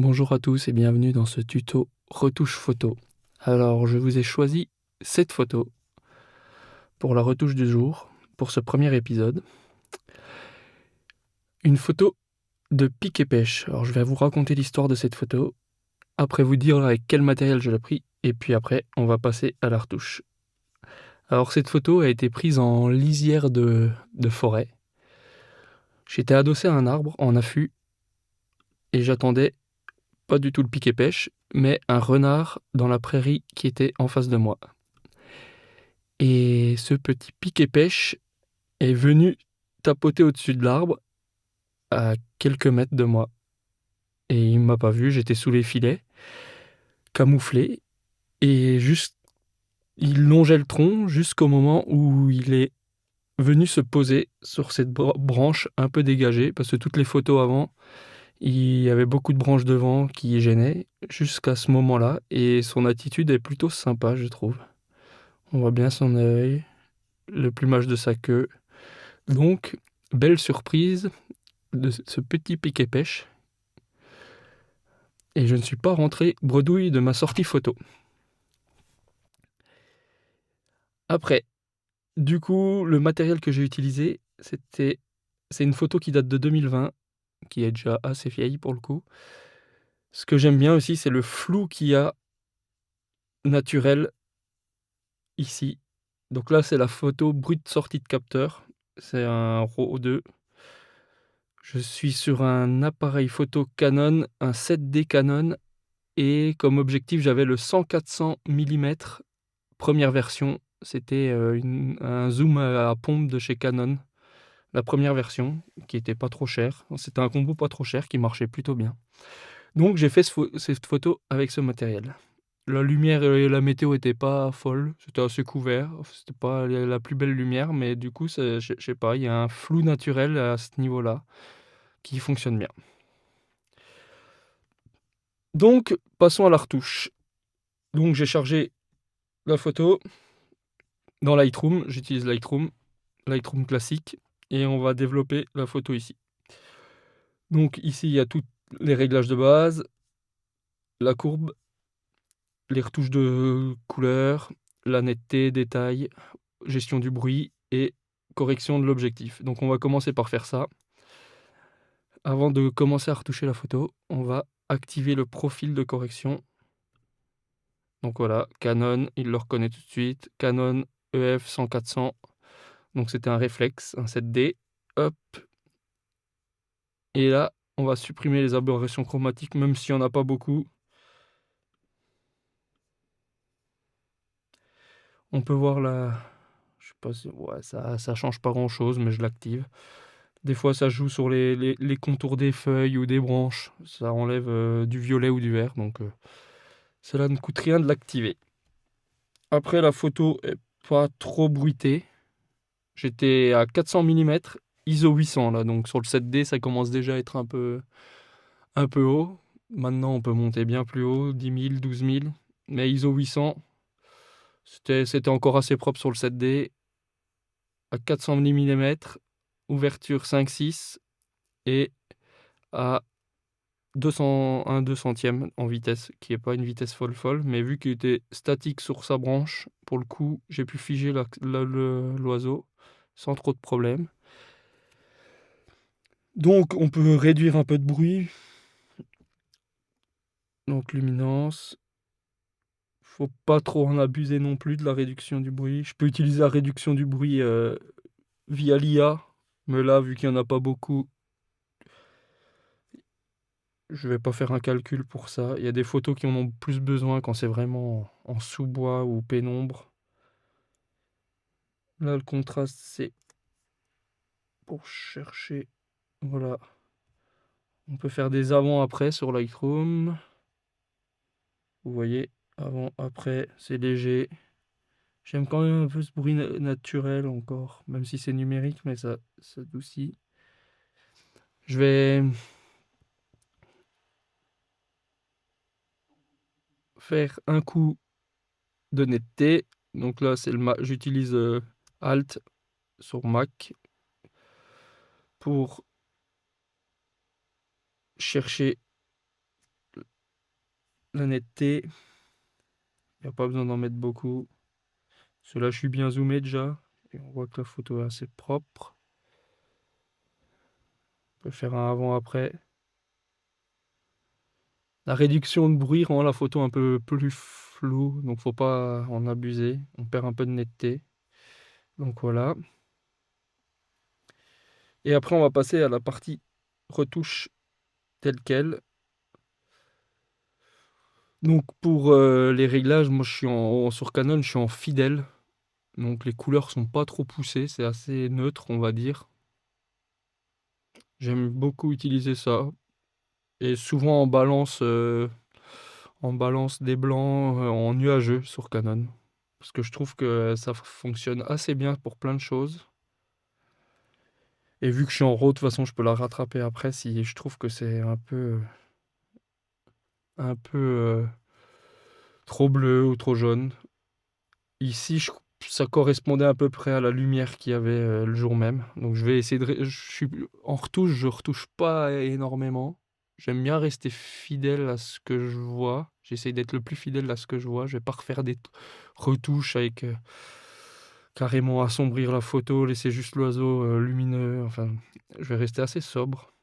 Bonjour à tous et bienvenue dans ce tuto retouche photo. Alors je vous ai choisi cette photo pour la retouche du jour, pour ce premier épisode. Une photo de pique et pêche. Alors je vais vous raconter l'histoire de cette photo, après vous dire avec quel matériel je l'ai pris, et puis après on va passer à la retouche. Alors cette photo a été prise en lisière de forêt. J'étais adossé à un arbre en affût et j'attendais pas du tout le pique et pêche, mais un renard dans la prairie qui était en face de moi. Et ce petit pique et pêche est venu tapoter au-dessus de l'arbre à quelques mètres de moi. Et il m'a pas vu, j'étais sous les filets, camouflé, et juste il longeait le tronc jusqu'au moment où il est venu se poser sur cette branche un peu dégagée, parce que toutes les photos avant, il y avait beaucoup de branches devant qui gênaient, jusqu'à ce moment-là, et son attitude est plutôt sympa, je trouve. On voit bien son œil, le plumage de sa queue. Donc, belle surprise de ce petit piquet pêche. Et je ne suis pas rentré bredouille de ma sortie photo. Après, du coup, le matériel que j'ai utilisé, c'est une photo qui date de 2020, qui est déjà assez vieille pour le coup. Ce que j'aime bien aussi, c'est le flou qu'il y a naturel ici. Donc là, c'est la photo brute sortie de capteur. C'est un RAW 2. Je suis sur un appareil photo Canon, un 7D Canon, et comme objectif, j'avais le 100-400 mm première version. C'était un zoom à pompe de chez Canon, la première version, qui était pas trop cher. C'était un combo pas trop cher qui marchait plutôt bien. Donc j'ai fait cette photo avec ce matériel. La lumière et la météo étaient pas folles, c'était assez couvert, c'était pas la plus belle lumière, mais du coup, je sais pas, il y a un flou naturel à ce niveau-là qui fonctionne bien. Donc, passons à la retouche. Donc, j'ai chargé la photo dans Lightroom, j'utilise Lightroom classique, et on va développer la photo ici. Donc ici, il y a tous les réglages de base, la courbe, les retouches de couleur, la netteté, détail, gestion du bruit et correction de l'objectif. Donc on va commencer par faire ça. Avant de commencer à retoucher la photo, on va activer le profil de correction. Donc voilà, Canon, il le reconnaît tout de suite. Canon EF 100-400. Donc c'était un réflexe, un 7D. Hop. Et là, on va supprimer les aberrations chromatiques, même s'il n'y en a pas beaucoup. On peut voir la... Je sais pas si... Ouais, ça change pas grand-chose, mais je l'active. Des fois, ça joue sur les contours des feuilles ou des branches. Ça enlève du violet ou du vert, donc cela ne coûte rien de l'activer. Après, la photo est pas trop bruitée. J'étais à 400 mm, ISO 800 là, donc sur le 7D, ça commence déjà à être un peu haut. Maintenant, on peut monter bien plus haut, 10 000, 12 000. Mais ISO 800, c'était encore assez propre sur le 7D. À 400 mm, ouverture 5-6 et à 1 200e en vitesse, qui n'est pas une vitesse folle, mais vu qu'il était statique sur sa branche, pour le coup, j'ai pu figer l'oiseau sans trop de problème. Donc on peut réduire un peu de bruit. Donc luminance. Faut pas trop en abuser non plus de la réduction du bruit. Je peux utiliser la réduction du bruit via l'IA, mais là, vu qu'il n'y en a pas beaucoup, je vais pas faire un calcul pour ça. Il y a des photos qui en ont plus besoin quand c'est vraiment en sous-bois ou pénombre. Là, le contraste, c'est pour chercher. Voilà. On peut faire des avant-après sur Lightroom. Vous voyez, avant-après, c'est léger. J'aime quand même un peu ce bruit naturel encore, même si c'est numérique, mais ça adoucit. Je vais faire un coup de netteté. Donc là, j'utilise Alt sur Mac pour chercher La netteté, il n'y a pas besoin d'en mettre beaucoup. Parce que là, je suis bien zoomé déjà. Et on voit que la photo est assez propre. On peut faire un avant-après. La réduction de bruit rend la photo un peu plus floue, donc faut pas en abuser. On perd un peu de netteté. Donc voilà. Et après, on va passer à la partie retouche telle quelle. Donc pour les réglages, moi je suis sur Canon, je suis en fidèle. Donc les couleurs sont pas trop poussées, c'est assez neutre, on va dire. J'aime beaucoup utiliser ça. Et souvent en balance des blancs en nuageux sur Canon. Parce que je trouve que ça fonctionne assez bien pour plein de choses. Et vu que je suis en RAW, de toute façon, je peux la rattraper après si je trouve que c'est un peu trop bleu ou trop jaune. Ici, ça correspondait à peu près à la lumière qu'il y avait le jour même. Donc je vais essayer en retouche, je retouche pas énormément. J'aime bien rester fidèle à ce que je vois. J'essaie d'être le plus fidèle à ce que je vois. Je vais pas refaire des retouches avec carrément assombrir la photo, laisser juste l'oiseau lumineux. Enfin, je vais rester assez sobre.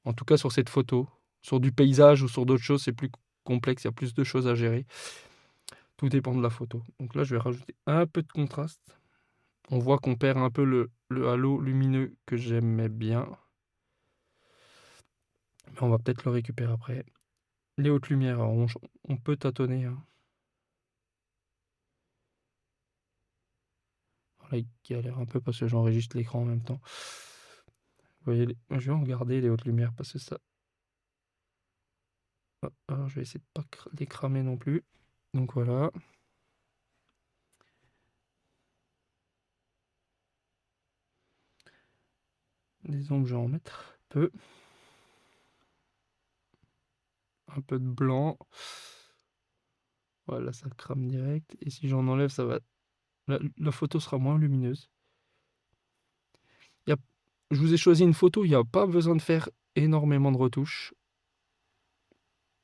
En tout cas sur cette photo. Sur du paysage ou sur d'autres choses, c'est plus complexe, il y a plus de choses à gérer. Tout dépend de la photo. Donc là, je vais rajouter un peu de contraste. On voit qu'on perd un peu le halo lumineux que j'aimais bien. Mais on va peut-être le récupérer après. Les hautes lumières, alors on peut tâtonner, hein. Là, il galère un peu parce que j'enregistre l'écran en même temps. Vous voyez, je vais en regarder les hautes lumières parce que ça. Alors, je vais essayer de pas les cramer non plus. Donc voilà. Les ombres, je vais en mettre peu. Un peu de blanc. Voilà, ça crame direct. Et si j'en enlève, ça va. La photo sera moins lumineuse. Y a- Je vous ai choisi une photo, il n'y a pas besoin de faire énormément de retouches.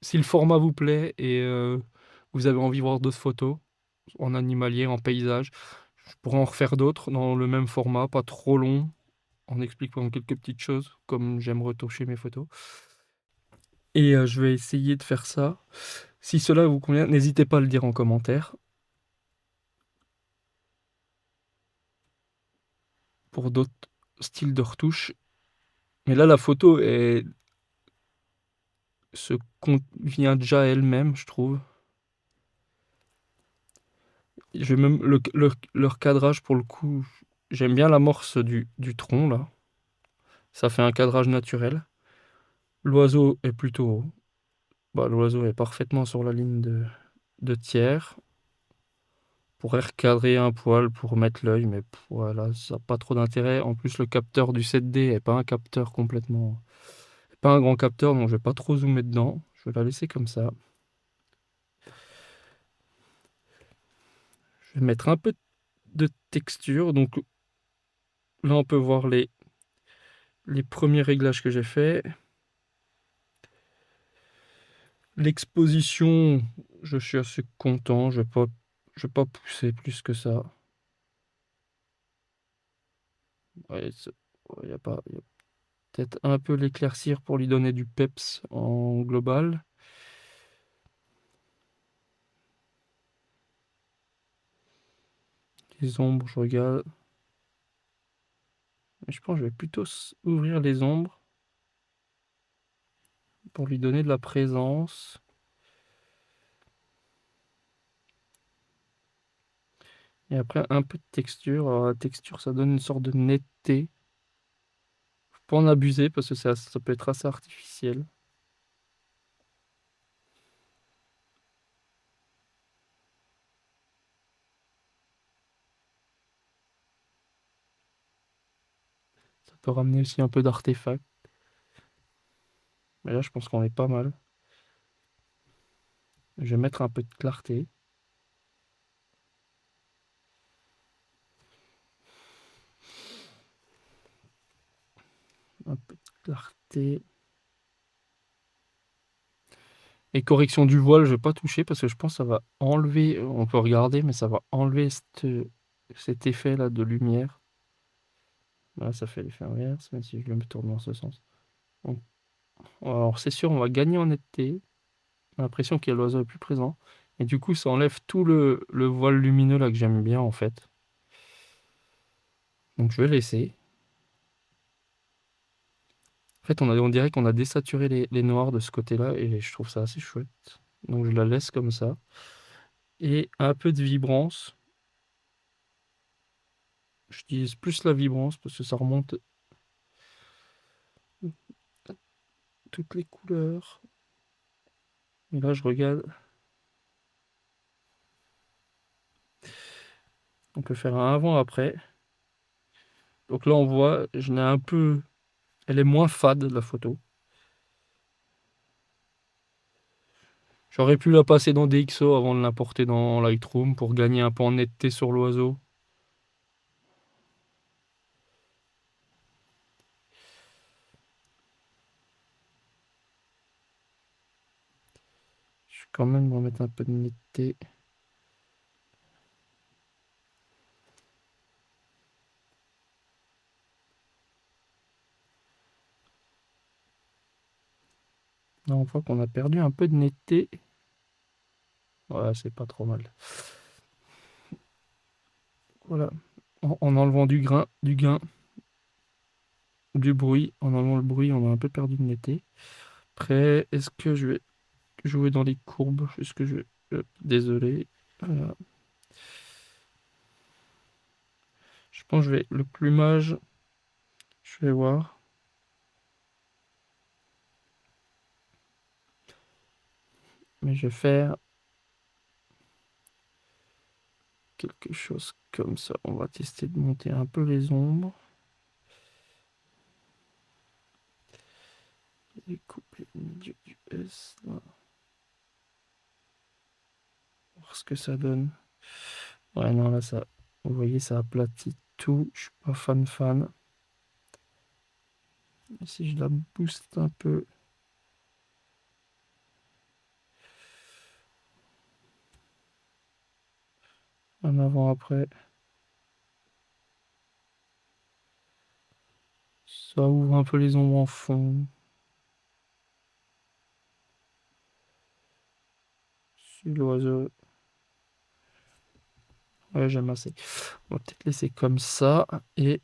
Si le format vous plaît et vous avez envie de voir d'autres photos, en animalier, en paysage, je pourrais en refaire d'autres dans le même format, pas trop long, en expliquant quelques petites choses, comme j'aime retoucher mes photos. Et je vais essayer de faire ça. Si cela vous convient, n'hésitez pas à le dire en commentaire. Pour d'autres styles de retouches. Mais là, la photo se convient déjà à elle-même, je trouve. Je vais même leur cadrage pour le coup. J'aime bien l'amorce du tronc là. Ça fait un cadrage naturel. L'oiseau est plutôt haut. Bah, l'oiseau est parfaitement sur la ligne de tiers. On pourrait recadrer un poil pour mettre l'œil, mais voilà, ça n'a pas trop d'intérêt. En plus, le capteur du 7D est pas un capteur complètement. Pas un grand capteur, donc je vais pas trop zoomer dedans. Je vais la laisser comme ça. Je vais mettre un peu de texture. Donc là, on peut voir les premiers réglages que j'ai faits. L'exposition, je suis assez content. Je vais pas pousser plus que ça. Ouais, il y a pas, y a peut-être un peu l'éclaircir pour lui donner du peps en global. Les ombres, je regarde. Mais je pense que je vais plutôt ouvrir les ombres pour lui donner de la présence. Et après, un peu de texture. Alors, la texture, ça donne une sorte de netteté. Faut pas en abuser parce que ça peut être assez artificiel. Ça peut ramener aussi un peu d'artefact. Mais là, je pense qu'on est pas mal. Je vais mettre un peu de clarté. Un peu de clarté. Et correction du voile, je vais pas toucher parce que je pense que ça va enlever, on peut regarder, mais ça va enlever cet effet-là de lumière. Là, ça fait l'effet inverse, même si je le tourne dans ce sens. Donc, alors, c'est sûr, on va gagner en netteté. On a l'impression que l'oiseau est plus présent. Et du coup, ça enlève tout le voile lumineux là que j'aime bien, en fait. Donc, je vais laisser. En fait, on dirait qu'on a désaturé les noirs de ce côté-là et je trouve ça assez chouette. Donc, je la laisse comme ça. Et un peu de vibrance. J'utilise plus la vibrance parce que ça remonte toutes les couleurs. Et là, je regarde. On peut faire un avant-après. Donc là, on voit, je n'ai un peu... Elle est moins fade, la photo. J'aurais pu la passer dans DxO avant de l'importer dans Lightroom pour gagner un peu en netteté sur l'oiseau. Je vais quand même remettre un peu de netteté. Là, on voit qu'on a perdu un peu de netteté. Ouais, c'est pas trop mal. Voilà. En enlevant du gain, du bruit. En enlevant le bruit, on a un peu perdu de netteté. Après, est-ce que je vais jouer dans les courbes? Est-ce que je vais... désolé. Voilà. Je pense que je vais... Le plumage, je vais voir. Mais je vais faire quelque chose comme ça. On va tester de monter un peu les ombres. Et couper le milieu du S. Là. Voir ce que ça donne. Ouais, non, là, ça... Vous voyez, ça aplatit tout. Je suis pas fan. Et si je la booste un peu... Un avant-après. Ça ouvre un peu les ombres en fond. Sur l'oiseau. Ouais, j'aime assez. On va peut-être laisser comme ça. Et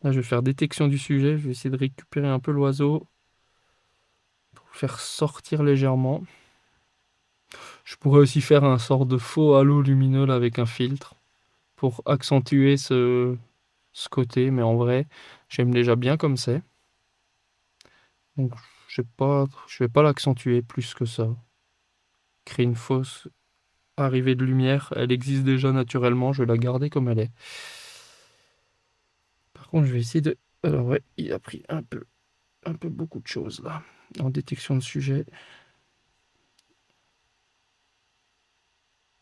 là, je vais faire détection du sujet. Je vais essayer de récupérer un peu l'oiseau. Pour le faire sortir légèrement. Je pourrais aussi faire un sort de faux halo lumineux là, avec un filtre. Pour accentuer ce côté. Mais en vrai, j'aime déjà bien comme c'est. Donc, je vais pas l'accentuer plus que ça. Créer une fausse arrivée de lumière. Elle existe déjà naturellement. Je vais la garder comme elle est. Par contre, je vais essayer de... Alors ouais, il a pris un peu beaucoup de choses là. En détection de sujet.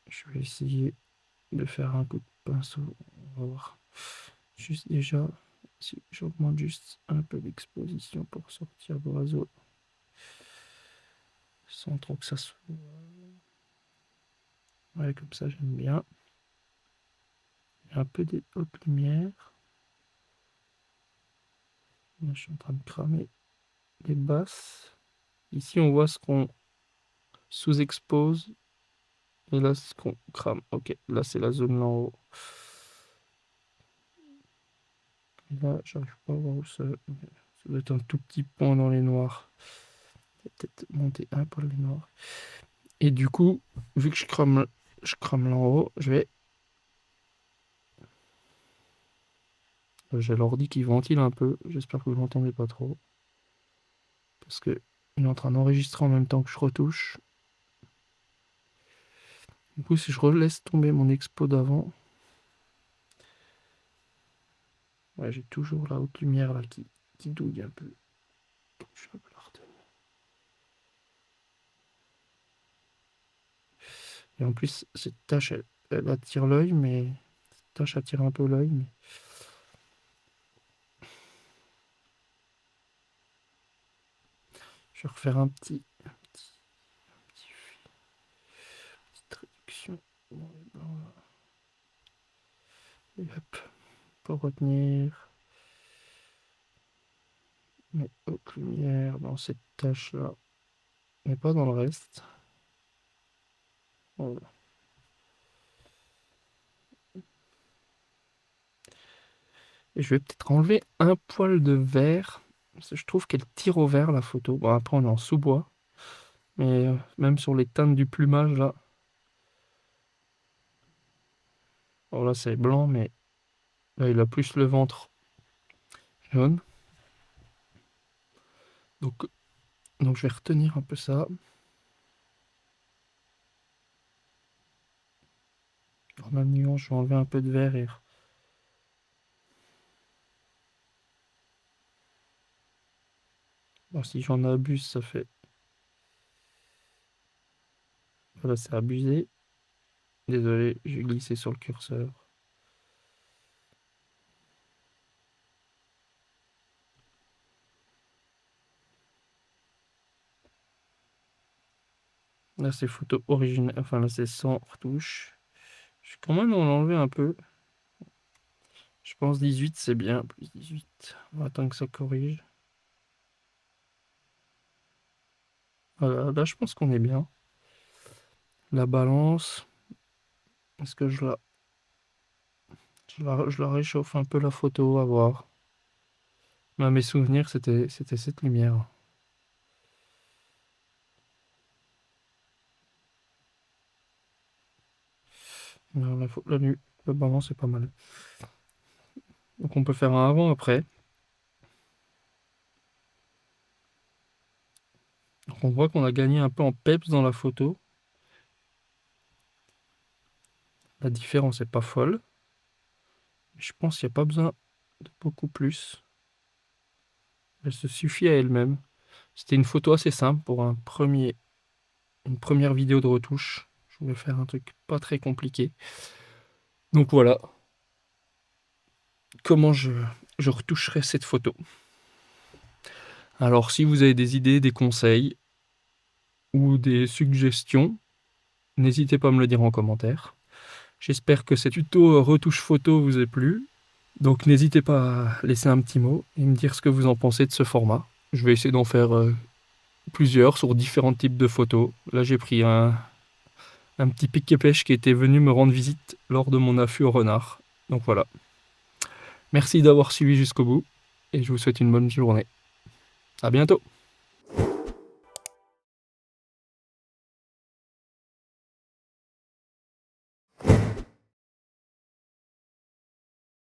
Je vais essayer de faire un coup de pinceau. On va voir. Juste déjà, si j'augmente juste un peu l'exposition pour sortir l'oiseau. Sans trop que ça se voit. Ouais, comme ça j'aime bien. Un peu des hautes lumières. Là, je suis en train de cramer les basses. Ici, on voit ce qu'on sous-expose. Et là, ce qu'on crame. Ok, là, c'est la zone là en haut. Et là, j'arrive pas à voir où ça. Ça doit être un tout petit point dans les noirs. Peut-être monter un peu les noirs. Et du coup, vu que je crame là en haut, j'ai l'ordi qui ventile un peu. J'espère que vous l'entendez pas trop. Parce que il est en train d'enregistrer en même temps que je retouche. Du coup, si je relaisse tomber mon expo d'avant, ouais, j'ai toujours la haute lumière là qui douille un peu. Je vais un peu la retenir. Et en plus, cette tache, elle attire l'œil, mais cette tache attire un peu l'œil. Mais... Je vais refaire un petit petite réduction dans les blancs là. Et hop, pour retenir mes hautes lumières dans cette tâche là, mais pas dans le reste. Voilà. Et je vais peut-être enlever un poil de vert, parce que je trouve qu'elle tire au vert la photo. Bon, après on est en sous-bois, mais même sur les teintes du plumage là. Bon là c'est blanc, mais là il a plus le ventre jaune. Donc je vais retenir un peu ça. Dans la nuance, je vais enlever un peu de vert et bon, si j'en abuse, ça fait. Voilà, c'est abusé. Désolé, j'ai glissé sur le curseur. Là, c'est photo originale. Enfin, là, c'est sans retouche. Je vais quand même en enlever un peu. Je pense 18, c'est bien. Plus 18. On va attendre que ça corrige. Voilà, là, je pense qu'on est bien. La balance. Est-ce que je la réchauffe un peu la photo, à voir. Mais mes souvenirs, c'était cette lumière. Non, la balance est pas mal. Donc on peut faire un avant après. Donc on voit qu'on a gagné un peu en peps dans la photo. La différence est pas folle. Je pense qu'il n'y a pas besoin de beaucoup plus. Elle se suffit à elle-même. C'était une photo assez simple pour une première vidéo de retouche. Je voulais faire un truc pas très compliqué. Donc voilà comment je retoucherai cette photo. Alors si vous avez des idées, des conseils ou des suggestions, n'hésitez pas à me le dire en commentaire. J'espère que cet tuto retouche photo vous a plu. Donc n'hésitez pas à laisser un petit mot et me dire ce que vous en pensez de ce format. Je vais essayer d'en faire plusieurs sur différents types de photos. Là j'ai pris un petit pic-et-pêche qui était venu me rendre visite lors de mon affût au renard. Donc voilà. Merci d'avoir suivi jusqu'au bout et je vous souhaite une bonne journée. À bientôt.